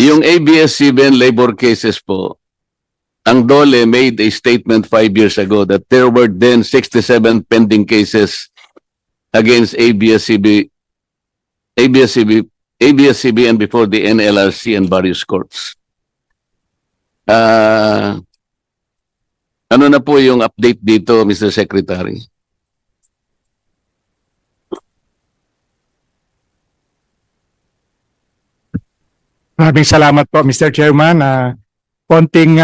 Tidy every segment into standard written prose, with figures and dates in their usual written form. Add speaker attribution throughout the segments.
Speaker 1: Yung ABS-CBN labor cases po, ang DOLE made a statement 5 years ago that there were then 67 pending cases against ABS-CBN before the NLRC and various courts. Ano na po yung update dito, Mr. Secretary?
Speaker 2: Maraming salamat po, Mr. Chairman. Konting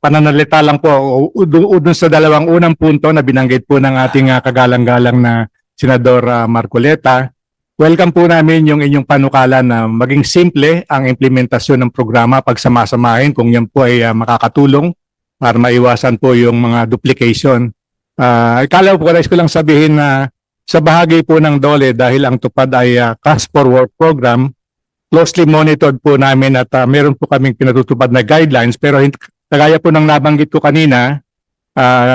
Speaker 2: pananalita lang po dun sa dalawang unang punto na binanggit po ng ating kagalang-galang na Senador Marcoleta. Welcome po namin yung inyong panukala na maging simple ang implementasyon ng programa pagsamasamahin kung yan po ay makakatulong para maiwasan po yung mga duplication. Ikala po ko lang sabihin na sa bahagi po ng DOLE dahil ang tupad ay Cash for Work program, closely monitored po namin at meron po kaming pinatutupad na guidelines pero kagaya po ng nabanggit ko kanina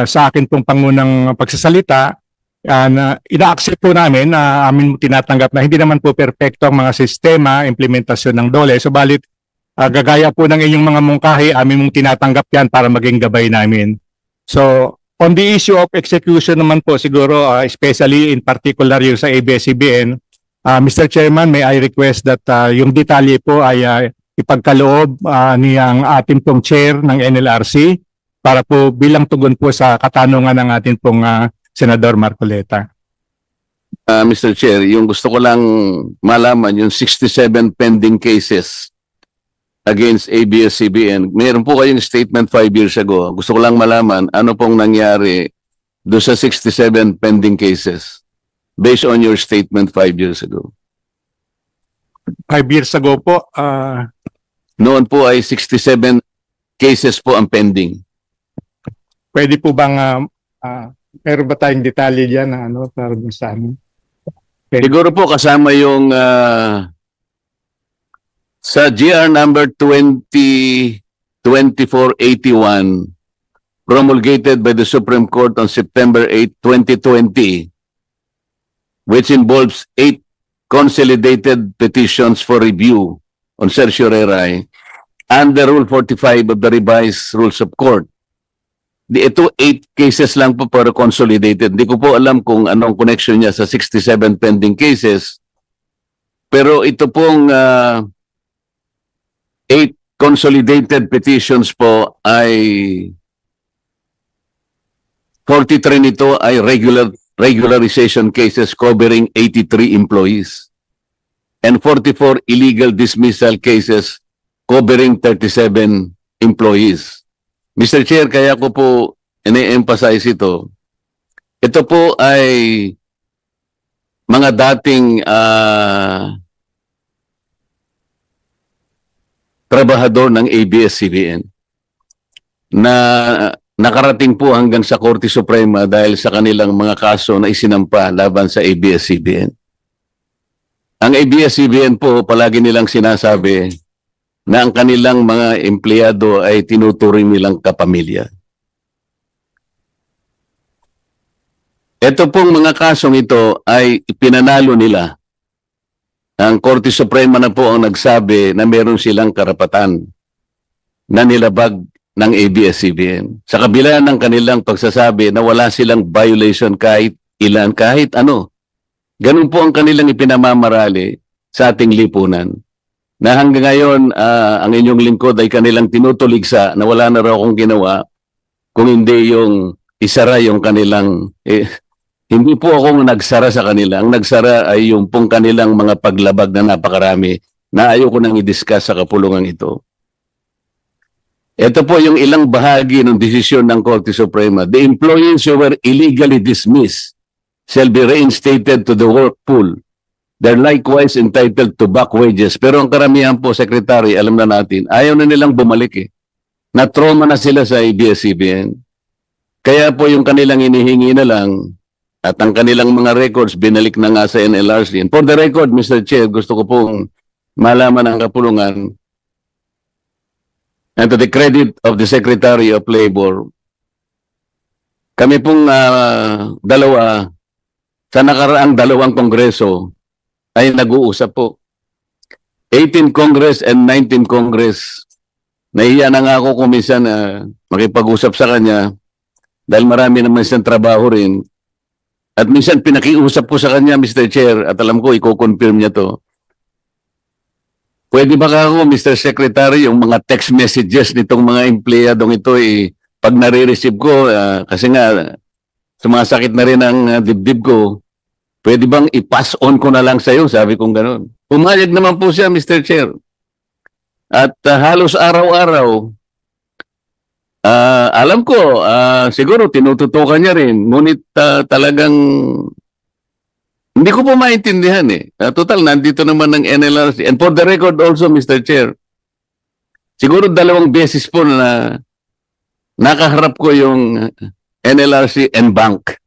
Speaker 2: sa akin pong pangunang pagsasalita, ina-accept po namin na amin tinatanggap na hindi naman po perpekto ang mga sistema, implementasyon ng DOLE. Subalit, gagaya po ng inyong mga mungkahi, amin mong tinatanggap yan para maging gabay namin. So, on the issue of execution naman po siguro, especially in particular yung sa ABS-CBN, Mr. Chairman, may I request that yung detalye po ay ipagkaloob niyang ating pong chair ng NLRC para po bilang tugon po sa katanungan ng ating pong Senador Marcoleta.
Speaker 1: Mr. Chair, yung gusto ko lang malaman, yung 67 pending cases against ABS-CBN, mayroon po kayong statement 5 years ago. Gusto ko lang malaman ano pong nangyari doon sa 67 pending cases based on your statement 5 years ago.
Speaker 2: 5 years ago po,
Speaker 1: noon po ay 67 cases po ang pending.
Speaker 2: Pwede po bang meron ba tayong detalye diyan na ano para sa amin? Okay.
Speaker 1: Siguro po kasama yung sa GR number 2024-81 promulgated by the Supreme Court on September 8, 2020, which involves 8 consolidated petitions for review on certiorari under Rule 45 of the revised Rules of Court. Ito 8 cases lang po pero consolidated. Hindi ko po alam kung anong connection niya sa 67 pending cases. Pero ito pong 8 consolidated petitions po ay 43 nito ay regularization cases covering 83 employees and 44 illegal dismissal cases covering 37 employees. Mr. Chair, kaya ko po ine-emphasize ito. Ito po ay mga dating trabahador ng ABS-CBN na nakarating po hanggang sa Korte Suprema dahil sa kanilang mga kaso na isinampa laban sa ABS-CBN. Ang ABS-CBN po palagi nilang sinasabi na ang kanilang mga empleyado ay tinuturing nilang kapamilya. Ito pong mga kasong ito ay ipinanalo nila. Ang Korte Suprema na po ang nagsabi na meron silang karapatan na nilabag ng ABS-CBN. Sa kabila ng kanilang pagsasabi na wala silang violation kahit ilan, kahit ano. Ganun po ang kanilang ipinamamarali sa ating lipunan. Na hanggang ngayon, ang inyong lingkod ay kanilang tinutuligsa na wala na raw akong ginawa kung hindi yung isara yung kanilang... hindi po akong nagsara sa kanila. Ang nagsara ay yung pong kanilang mga paglabag na napakarami na ayoko nang i-discuss sa kapulungan ito. Ito po yung ilang bahagi ng desisyon ng Korte Suprema. The employees who were illegally dismissed shall be reinstated to the work pool. They're likewise entitled to back wages. Pero ang karamihan po, Secretary, alam na natin, ayaw na nilang bumalik eh. Na-trauma na sila sa ABS-CBN. Kaya po yung kanilang inihingi na lang at ang kanilang mga records binalik na nga sa NLRC. And for the record, Mr. Chair, gusto ko pong malaman ang kapulungan and to the credit of the Secretary of Labor, kami pong dalawa sa nakaraang dalawang kongreso ay nag-uusap po. 18 Congress and 19 Congress. Nahiya na nga ako kung minsan makipag-usap sa kanya dahil marami naman siyang trabaho rin. At minsan pinakiusap ko sa kanya, Mr. Chair, at alam ko, i-confirm niya to. Pwede ba ako, Mr. Secretary, yung mga text messages nitong mga empleyadong ito, pag nare-receive ko, kasi nga, sumasakit na rin ang dibdib ko, pwede bang i-pass on ko na lang sa'yo? Sabi kong gano'n. Pumayag naman po siya, Mr. Chair. At halos araw-araw, alam ko, siguro tinututukan niya rin. Ngunit talagang hindi ko po maintindihan eh. Total, nandito naman ng NLRC. And for the record also, Mr. Chair, siguro 2 beses po na nakaharap ko yung NLRC and bank.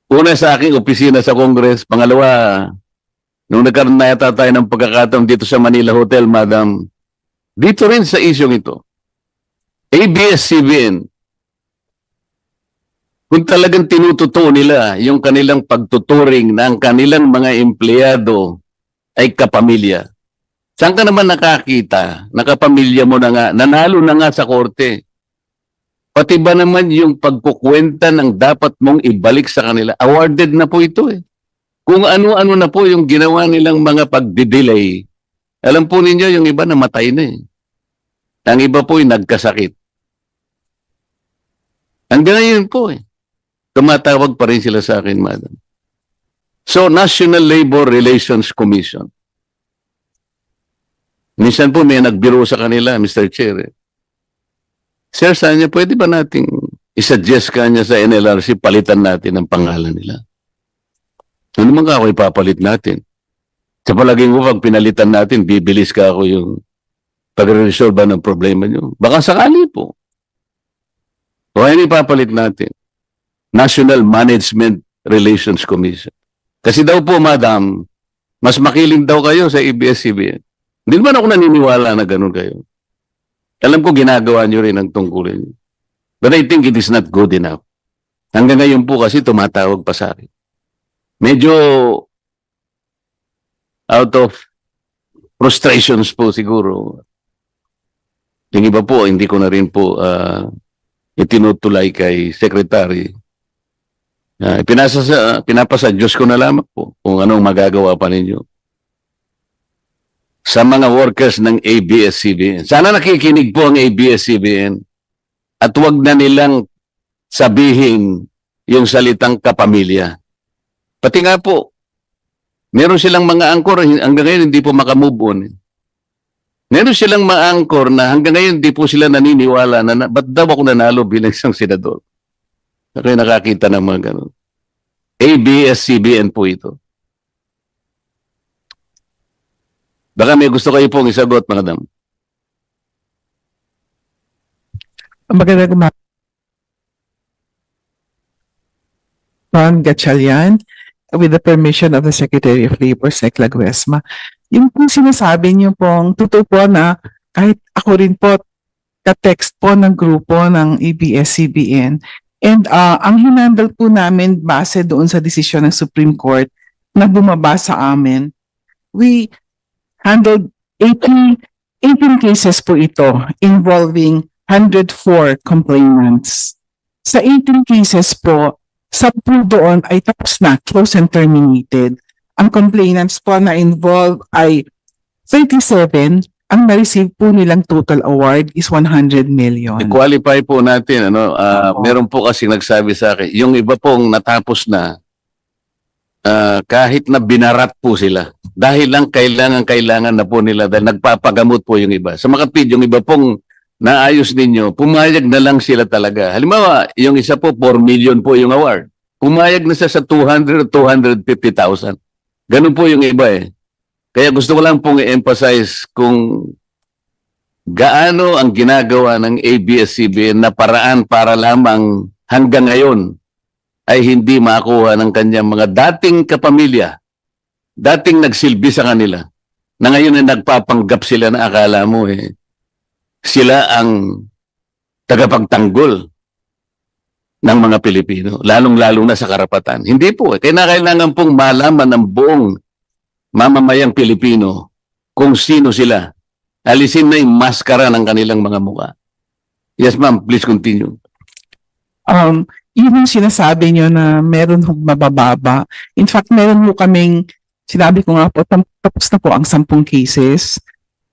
Speaker 1: Una sa aking opisina sa Congress. Pangalawa, nung nagkaroon na yata tayo ng pagkakataon dito sa Manila Hotel, Madam, dito rin sa isyong ito. ABS-CBN, kung talagang tinututuo nila yung kanilang pagtuturing na ang kanilang mga empleyado ay kapamilya. Saan ka naman nakakita? Nakapamilya mo na nga, nanalo na nga sa korte. Pati ba naman yung pagkukwenta ng dapat mong ibalik sa kanila? Awarded na po ito eh. Kung ano-ano na po yung ginawa nilang mga pagdidelay, alam po ninyo yung iba namatay na eh. Ang iba po ay nagkasakit. Hanggang ngayon po eh. Tumatawag pa rin sila sa akin, Madam. So, National Labor Relations Commission. Minsan po may nagbiro sa kanila, Mr. Chair. Sir, saan niya, pwede ba nating isuggest ka niya sa NLRC, palitan natin ang pangalan nila? Ano naman ka ako ipapalit natin? Sa palaging ko, pag pinalitan natin, bibilis ka ako yung pag-resolve ng problema nyo. Baka sakali po. O ano ipapalit natin? National Management Relations Commission. Kasi daw po, Madam, mas makiling daw kayo sa ABS-CBN. Hindi naman ako naniniwala na ganun kayo. Alam ko ginagawa nyo rin ang tungkulin nyo. But I think it is not good enough. Hanggang ngayon po kasi tumatawag pa sa akin. Medyo out of frustrations po siguro. Yung iba po, hindi ko na rin po itinutulay kay Secretary. Pinapasa Diyos ko na lamang po kung anong magagawa pa ninyo. Sa mga workers ng ABS-CBN. Sana nakikinig po ang ABS-CBN at huwag na nilang sabihin yung salitang kapamilya. Pati nga po, meron silang mga angkor hanggang ngayon hindi po makamove on. Meron silang mga angkor na hanggang ngayon hindi po sila naniniwala na ba't daw ako nanalo bilang isang senador. Ako yung nakakita ng mga ganun. ABS-CBN po ito. Baka may gusto kayo pong isagot, Madam.
Speaker 3: Magandang umaga. Juan Gatchalian, with the permission of the Secretary of Labor, Sec. Laguesma. Yung pong sinasabi niyo pong totoo po na kahit ako rin po ka-text po ng grupo ng ABS-CBN and ang hinandle po namin base doon sa desisyon ng Supreme Court na bumaba sa amin, we handled 18 cases po ito involving 104 complainants. Sa 18 cases po, 10 doon ay tapos na, close and terminated. Ang complainants po na involved ay 37. Ang na-receive po nilang total award is 100 million.
Speaker 1: I-qualify po natin. Meron po kasi nagsabi sa akin, yung iba pong natapos na, kahit na binarat po sila, dahil lang kailangan na po nila, dahil nagpapagamot po yung iba. Sa makapid, yung iba pong naayos ninyo, pumayag na lang sila talaga. Halimbawa, yung isa po, 4 million po yung award. Pumayag na siya sa 200 o 250,000. Ganun po yung iba eh. Kaya gusto ko lang pong i-emphasize kung gaano ang ginagawa ng ABS-CBN na paraan para lamang hanggang ngayon ay hindi makuha ng kanyang mga dating kapamilya, dating nagsilbi sa kanila, na ngayon ay nagpapanggap sila na akala mo sila ang tagapagtanggol ng mga Pilipino, lalong-lalo na sa karapatan. Hindi po. Kailangan pong malaman ng buong mamamayang Pilipino kung sino sila. Alisin na yung maskara ng kanilang mga mukha. Yes, ma'am. Please continue.
Speaker 3: Yun yung sinasabi nyo na meron hong mabababa. In fact, meron mo kaming, sinabi ko nga po, tapos na po ang 10 cases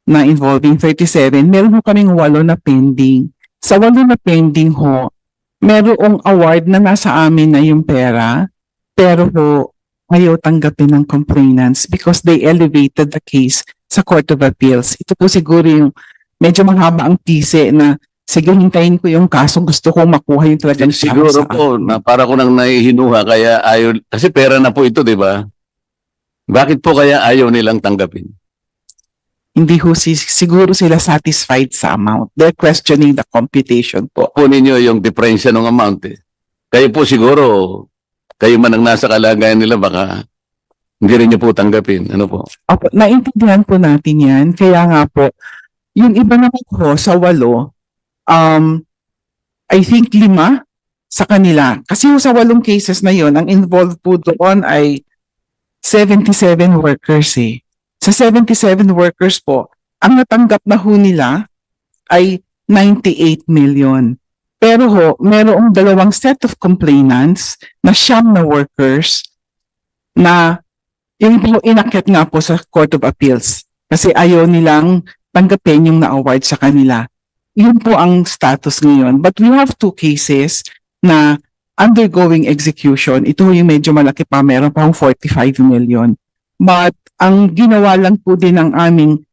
Speaker 3: na involving 37. Meron ho kaming 8 na pending. Sa 8 na pending ho, merong award na nasa amin na yung pera, pero ho, ayaw tanggapin ng complainants because they elevated the case sa Court of Appeals. Ito po siguro yung medyo mahaba ang pise na sige, hintayin ko yung kaso, gusto ko makuha yung talagang
Speaker 1: Siguro
Speaker 3: sa
Speaker 1: po, na para ko nang nahihinuha, kaya ayaw, kasi pera na po ito, di ba? Bakit po kaya ayaw nilang tanggapin?
Speaker 3: Hindi ho siguro sila satisfied sa amount. They're questioning the computation po.
Speaker 1: Po ninyo yung diferensya ng amount eh. Kayo po siguro, kayo man ang nasa kalagayan nila, baka hindi rin nyo po tanggapin. Ano po?
Speaker 3: Opo, naintindihan po natin yan. Kaya nga po, yung iba naman po sa 8, I think 5 sa kanila. Kasi sa 8 cases na yon, ang involved po doon ay 77 workers eh. Sa 77 workers po, ang natanggap na ho nila ay 98 million. Pero ho, merong 2 set of complainants na 9 na workers na yung inakyat nga po sa Court of Appeals kasi ayaw nilang tanggapin yung na-award sa kanila. Yun po ang status ngayon. But we have 2 cases na undergoing execution. Ito yung medyo malaki pa, meron pang 45 million. But ang ginawa lang po din ng aming,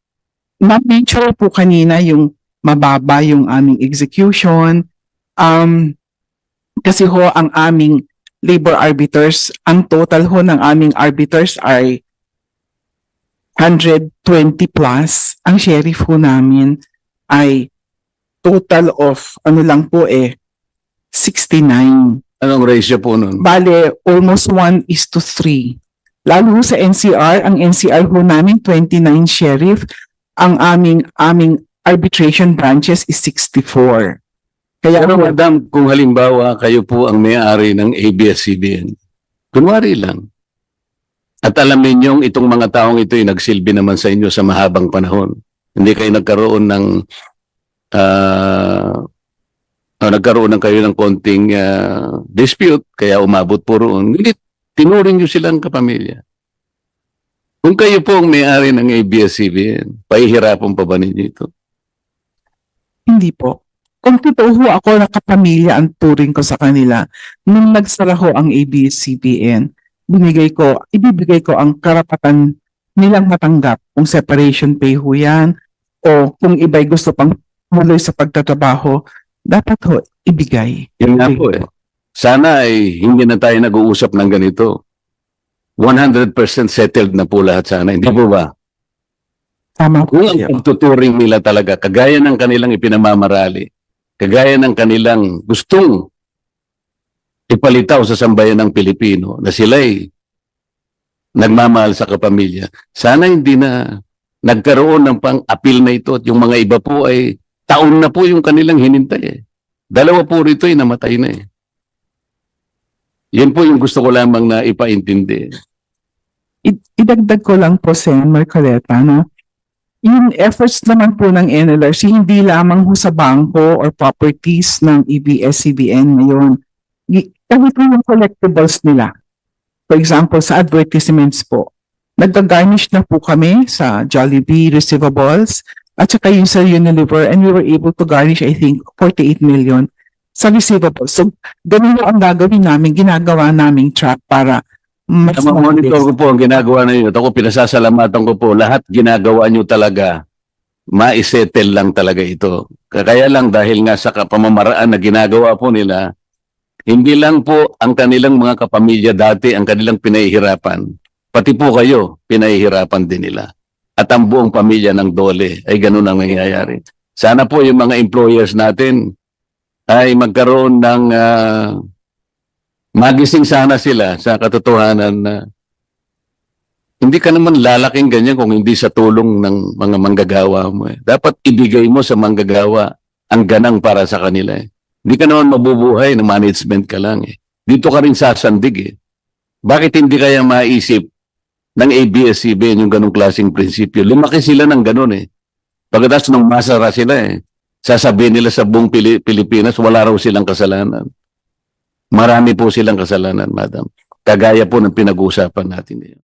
Speaker 3: na-mention po kanina yung mababa yung aming execution. Kasi ho ang aming labor arbiters, ang total ho ng aming arbiters ay 120 plus. Ang sheriff ho namin ay total of, ano lang po 69.
Speaker 1: Anong ratio po nun?
Speaker 3: Bale, almost 1:3. Lalo sa NCR, ang NCR ho namin 29 sheriff, ang aming arbitration branches is 64. Kaya
Speaker 1: Pero madam, kung halimbawa kayo po ang may-ari ng ABS-CBN, kunwari lang, at alam ninyong itong mga taong ito ay nagsilbi naman sa inyo sa mahabang panahon. Hindi kayo nagkaroon ng kayo ng konting dispute, kaya umabot po roon. Hindi, tinuring nyo silang kapamilya. Kung kayo po ang may-ari ng ABS-CBN, pahihirapan pa ba ninyo ito?
Speaker 3: hindi po. Kung totoo ho ako na kapamilya ang turing ko sa kanila, nung nagsara ho ang ABS-CBN, ibibigay ko ang karapatan nilang matanggap kung separation pay ho yan o kung iba'y gusto pang muloy sa pagtatrabaho, dapat ho ibigay.
Speaker 1: Yun nga po eh. Sana ay hindi na tayo nag-uusap ng ganito. 100% settled na po lahat sana. Hindi po ba?
Speaker 3: Tama po
Speaker 1: Kung ang
Speaker 3: siya.
Speaker 1: pagtuturing nila talaga, kagaya ng kanilang ipinamamarali, kagaya ng kanilang gustong ipalitaw sa sambayan ng Pilipino na sila'y nagmamahal sa kapamilya, sana hindi na nagkaroon ng pang-appeal na ito at yung mga iba po ay taon na po yung kanilang hinintay eh. 2 po rito ay namatay na eh. Yan po yung gusto ko lamang na ipaintindi.
Speaker 3: Idagdag ko lang po, Sen Marcoleta, no? Yung efforts naman po ng NLRC, hindi lamang ho sa bangko or properties ng ABS-CBN ngayon. Kahit po yung collectibles nila. For example, sa advertisements po, nag-garnish na po kami sa Jollibee receivables at saka yung sa Unilever, and we were able to garnish, I think, 48 million sa receivables. So, ganun ang gagawin namin, ginagawa naming track para mas
Speaker 1: Monitor ko po ang ginagawa na yun. Ako pinasasalamatan ko po. Lahat ginagawa nyo talaga. Maisettle lang talaga ito. Kaya lang dahil nga sa pamamaraan na ginagawa po nila, hindi lang po ang kanilang mga kapamilya dati ang kanilang pinahihirapan. Pati po kayo, pinahihirapan din nila. At ang buong pamilya ng Dole ay ganun ang nangyayari. Sana po yung mga employers natin ay magkaroon ng magising sana sila sa katotohanan na hindi ka naman lalaking ganyan kung hindi sa tulong ng mga manggagawa mo. Dapat ibigay mo sa manggagawa ang ganang para sa kanila. Hindi ka naman mabubuhay na management ka lang. Dito ka rin sasandig. Bakit hindi kaya maisip ng ABS-CBN yung ganong klaseng prinsipyo. Lumaki sila ng ganon eh. Pagkatapos nung masara sila eh, sasabihin nila sa buong Pilipinas, wala raw silang kasalanan. Marami po silang kasalanan, madam. Kagaya po ng pinag-uusapan natin.